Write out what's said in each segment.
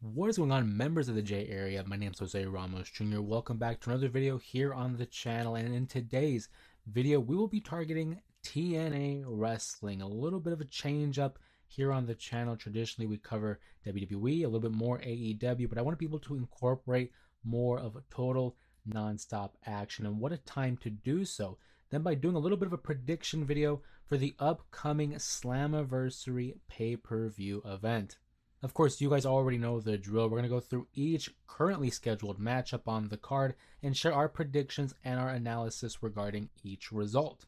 What is going on, members of the J area? My name is Jose Ramos Jr. Welcome back to another video here on the channel. And in today's video, we will be targeting TNA wrestling. A little bit of a change up here on the channel. Traditionally, we cover WWE, a little bit more AEW, but I want to be able to incorporate more of a total nonstop action. And what a time to do so then by doing a little bit of a prediction video for the upcoming Slammiversary pay-per-view event. Of course, you guys already know the drill. We're going to go through each currently scheduled matchup on the card and share our predictions and our analysis regarding each result.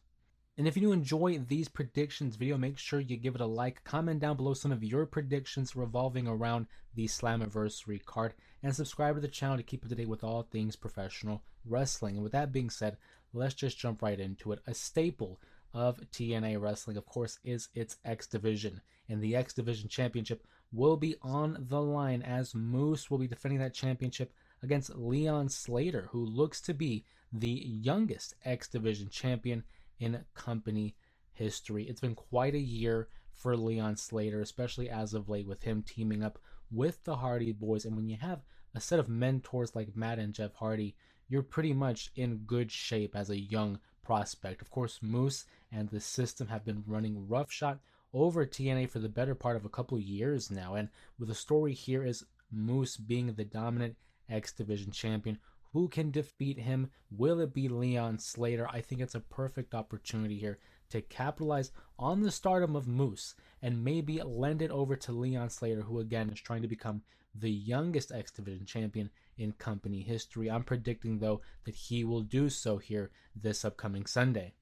And if you do enjoy these predictions video, make sure you give it a like, comment down below some of your predictions revolving around the Slammiversary card, and subscribe to the channel to keep up to date with all things professional wrestling. And with that being said, let's just jump right into it. A staple of TNA wrestling, of course, is its X Division, and the X Division Championship will be on the line as Moose will be defending that championship against Leon Slater, who looks to be the youngest X Division champion in company history. It's been quite a year for Leon Slater, especially as of late with him teaming up with the Hardy Boys. And when you have a set of mentors like Matt and Jeff Hardy, you're pretty much in good shape as a young prospect. Of course, Moose and the system have been running roughshod over TNA for the better part of a couple years now. And with the story here is Moose being the dominant X Division champion. Who can defeat him? Will it be Leon Slater? I think it's a perfect opportunity here to capitalize on the stardom of Moose and maybe lend it over to Leon Slater, who again is trying to become the youngest X Division champion in company history. I'm predicting, though, that he will do so here this upcoming Sunday.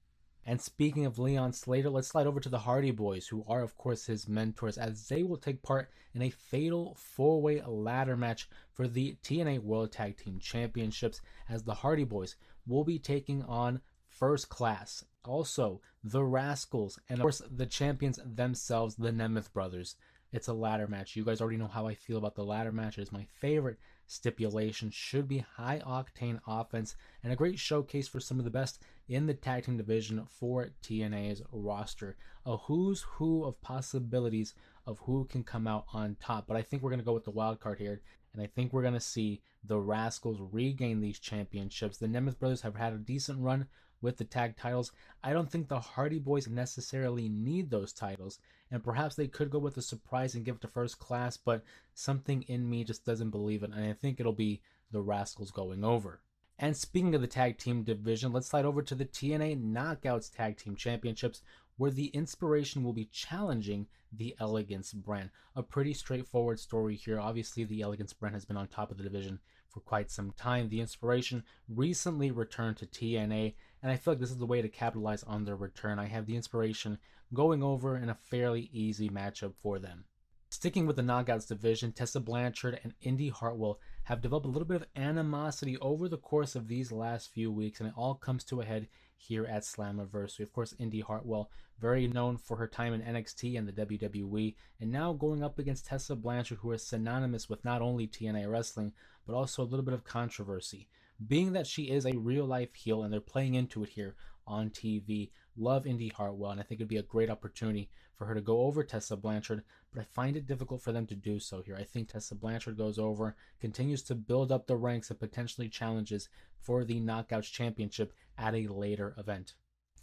And speaking of Leon Slater, let's slide over to the Hardy Boys, who are, of course, his mentors, as they will take part in a fatal four-way ladder match for the TNA World Tag Team Championships, as the Hardy Boys will be taking on First Class, also the Rascals, and of course the champions themselves, the Nemeth Brothers. It's a ladder match. You guys already know how I feel about the ladder match. It is my favorite stipulation. Should be high octane offense and a great showcase for some of the best in the tag team division for TNA's roster. A who's who of possibilities of who can come out on top. But I think we're going to go with the wild card here. And I think we're going to see the Rascals regain these championships. The Nemeth Brothers have had a decent run with the tag titles. I don't think the Hardy Boys necessarily need those titles, and perhaps they could go with a surprise and give it to First Class, but something in me just doesn't believe it, and I think it'll be the Rascals going over. And speaking of the tag team division, let's slide over to the TNA Knockouts Tag Team Championships, where the Inspiration will be challenging the Elegance brand. A pretty straightforward story here. Obviously, the Elegance brand has been on top of the division for quite some time. The Inspiration recently returned to TNA, and I feel like this is the way to capitalize on their return. I have the Inspiration going over in a fairly easy matchup for them. Sticking with the Knockouts division, Tessa Blanchard and Indy Hartwell have developed a little bit of animosity over the course of these last few weeks, and it all comes to a head here at Slammiversary. Of course, Indy Hartwell, very known for her time in NXT and the WWE, and now going up against Tessa Blanchard, who is synonymous with not only TNA wrestling, but also a little bit of controversy. Being that she is a real-life heel, and they're playing into it here on TV, love Indy Hartwell, and I think it'd be a great opportunity for her to go over Tessa Blanchard, but I find it difficult for them to do so here. I think Tessa Blanchard goes over, continues to build up the ranks, and potentially challenges for the Knockouts Championship at a later event.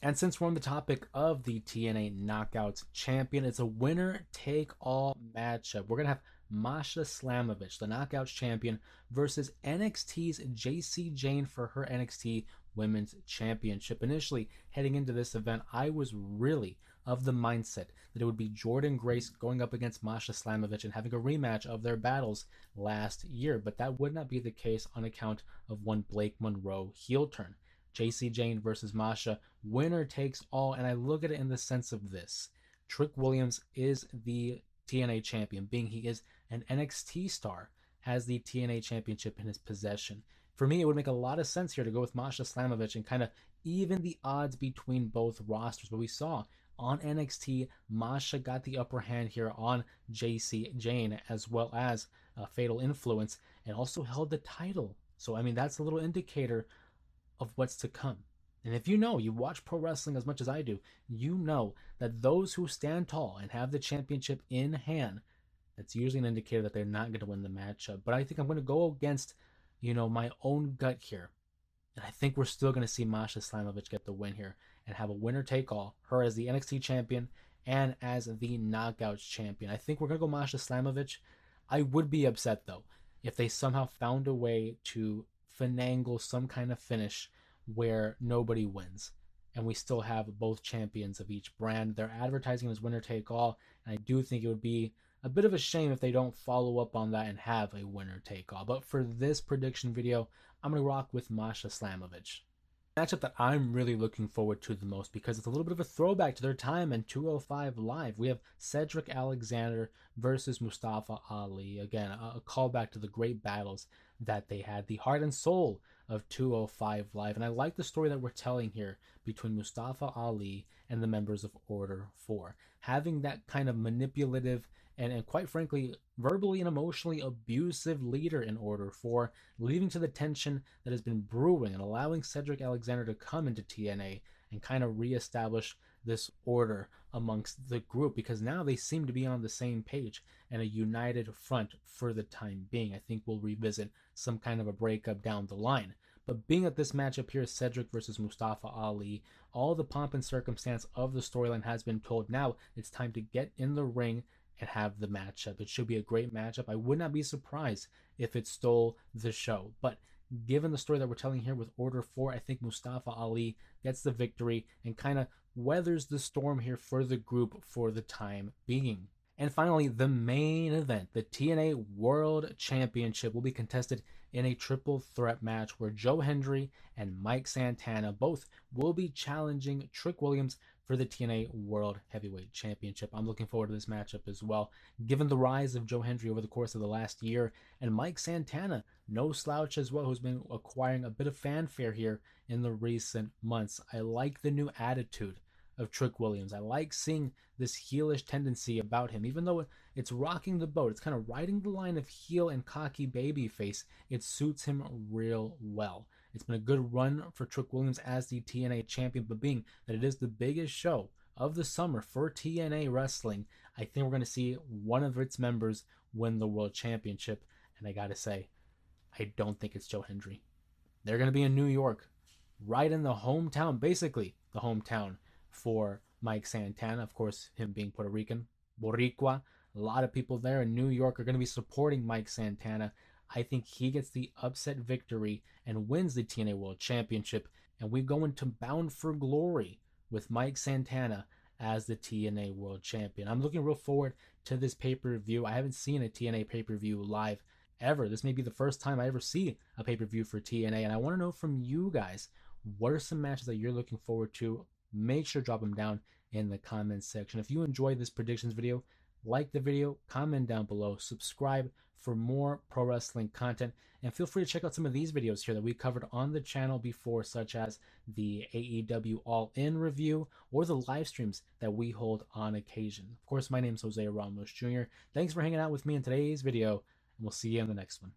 And since we're on the topic of the TNA Knockouts Champion, it's a winner-take-all matchup. We're going to have Masha Slamovich, the Knockouts Champion, versus NXT's JC Jane for her NXT Women's Championship. Initially, heading into this event, I was really of the mindset that it would be Jordynne Grace going up against Masha Slamovich and having a rematch of their battles last year, but that would not be the case on account of one Blake Monroe heel turn. JC Jane versus Masha, winner takes all, and I look at it in the sense of this. Trick Williams is the TNA champion, being he is an NXT star, has the TNA championship in his possession. For me, it would make a lot of sense here to go with Masha Slamovich and kind of even the odds between both rosters. But we saw on NXT, Masha got the upper hand here on JC Jane, as well as Fatal Influence, and also held the title. So, I mean, that's a little indicator of what's to come. And if you know, you watch pro wrestling as much as I do, you know that those who stand tall and have the championship in hand, That's usually an indicator that they're not going to win the matchup. But I think I'm going to go against, my own gut here. And I think we're still going to see Masha Slamovich get the win here and have a winner take all, her as the NXT champion and as the Knockouts champion. I think we're going to go Masha Slamovich. I would be upset, though, if they somehow found a way to finagle some kind of finish where nobody wins and we still have both champions of each brand. They're advertising as winner take all, and I do think it would be a bit of a shame if they don't follow up on that and have a winner take all. But for this prediction video, I'm going to rock with Masha Slamovich. Matchup that I'm really looking forward to the most because it's a little bit of a throwback to their time in 205 Live. We have Cedric Alexander versus Mustafa Ali. Again, a callback to the great battles that they had, the heart and soul of 205 Live. And I like the story that we're telling here between Mustafa Ali and the members of Order 4. Having that kind of manipulative and quite frankly, verbally and emotionally abusive leader in Order 4, leading to the tension that has been brewing and allowing Cedric Alexander to come into TNA and kind of reestablish this order amongst the group, because now they seem to be on the same page and a united front for the time being. I think we'll revisit some kind of a breakup down the line. But being at this matchup here, Cedric versus Mustafa Ali, all the pomp and circumstance of the storyline has been told. Now it's time to get in the ring and have the matchup. It should be a great matchup. I would not be surprised if it stole the show. But given the story that we're telling here with Order 4, I think Mustafa Ali gets the victory and kind of weathers the storm here for the group for the time being. And finally, the main event, the TNA World Championship, will be contested in a triple threat match where Joe Hendry and Mike Santana both will be challenging Trick Williams for the TNA World Heavyweight Championship. I'm looking forward to this matchup as well, given the rise of Joe Hendry over the course of the last year, and Mike Santana, no slouch as well, who's been acquiring a bit of fanfare here in the recent months. I like the new attitude of Trick Williams. I like seeing this heelish tendency about him, even though it's rocking the boat. It's kind of riding the line of heel and cocky baby face. It suits him real well. It's been a good run for Trick Williams as the TNA champion, but being that it is the biggest show of the summer for TNA wrestling, I think we're going to see one of its members win the world championship. And I got to say, I don't think it's Joe Hendry. They're going to be in New York, right in the hometown, basically the hometown for Mike Santana. Of course, him being Puerto Rican, Boricua. A lot of people there in New York are going to be supporting Mike Santana. I think he gets the upset victory and wins the TNA World Championship, and we go into Bound for Glory with Mike Santana as the TNA World Champion. I'm looking real forward to this pay-per-view. I haven't seen a TNA pay-per-view live ever. This may be the first time I ever see a pay-per-view for TNA, and I want to know from you guys, what are some matches that you're looking forward to? Make sure to drop them down in the comments section. If you enjoyed this predictions video, like the video, comment down below, subscribe for more pro wrestling content, and feel free to check out some of these videos here that we covered on the channel before, such as the AEW All In review or the live streams that we hold on occasion. Of course, my name is Jose Ramos Jr. Thanks for hanging out with me in today's video, and we'll see you in the next one.